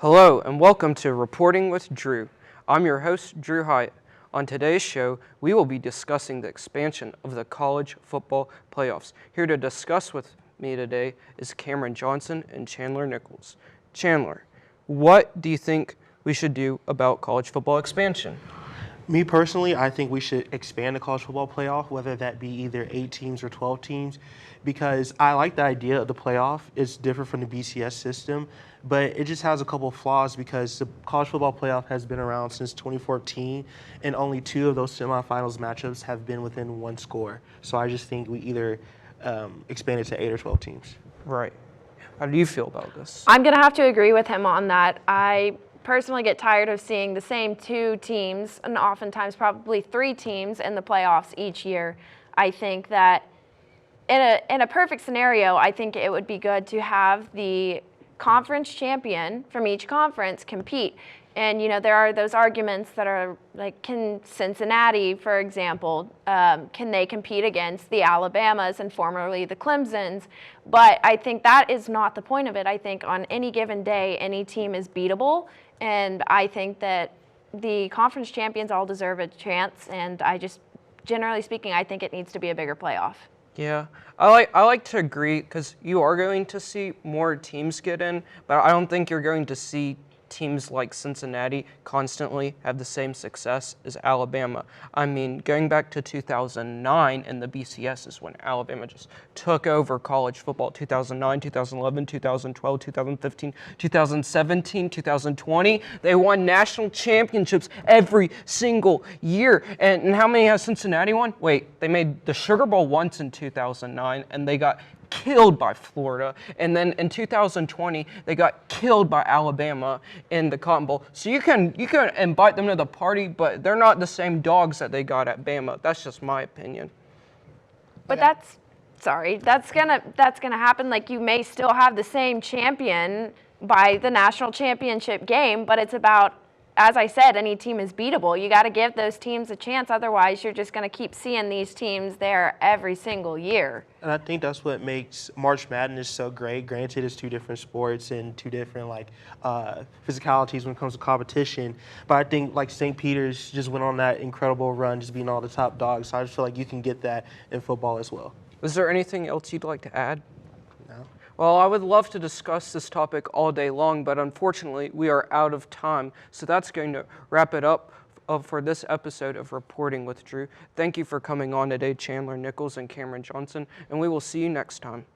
Hello and welcome to Reporting with Drew. I'm your host, Drew Hyatt. On today's show, we will be discussing the expansion of the college football playoffs. Here to discuss with me today is Camryn Johnson and Chandler Nichols. Chandler, what do you think we should do about college football expansion? Me personally, I think we should expand the college football playoff, whether that be either 8 teams or 12 teams, because I like the idea of the playoff. It's different from the BCS system, but it just has a couple of flaws because the college football playoff has been around since 2014, and only 2 of those semifinals matchups have been within 1 score. So I just think we either expand it to 8 or 12 teams. Right. How do you feel about this? I'm going to have to agree with him on that. I personally get tired of seeing the same 2 teams and oftentimes probably 3 teams in the playoffs each year. I think that in a perfect scenario, I think it would be good to have the conference champion from each conference compete. And, there are those arguments that are like, can Cincinnati, for example, can they compete against the Alabamas and formerly the Clemsons? But I think that is not the point of it. I think on any given day, any team is beatable. And I think that the conference champions all deserve a chance. And generally speaking, I think it needs to be a bigger playoff. Yeah, I like to agree because you are going to see more teams get in, but I don't think you're going to see teams like Cincinnati constantly have the same success as Alabama. I mean, going back to 2009 and the BCS is when Alabama just took over college football. 2009, 2011, 2012, 2015, 2017, 2020. They won national championships every single year. And how many has Cincinnati won? Wait, they made the Sugar Bowl once in 2009 and they got killed by Florida, and then in 2020 they got killed by Alabama in the Cotton Bowl. So you can invite them to the party, but they're not the same dogs that they got at Bama. That's just my opinion. But that's gonna happen. Like, you may still have the same champion by the national championship game, but it's about, as I said, any team is beatable. You got to give those teams a chance. Otherwise, you're just going to keep seeing these teams there every single year. And I think that's what makes March Madness so great. Granted, it's 2 different sports and 2 different physicalities when it comes to competition. But I think St. Peter's just went on that incredible run, just being all the top dogs. So I just feel like you can get that in football as well. Is there anything else you'd like to add? No. Well, I would love to discuss this topic all day long, but unfortunately, we are out of time. So that's going to wrap it up for this episode of Reporting with Drew. Thank you for coming on today, Chandler Nichols and Camryn Johnson, and we will see you next time.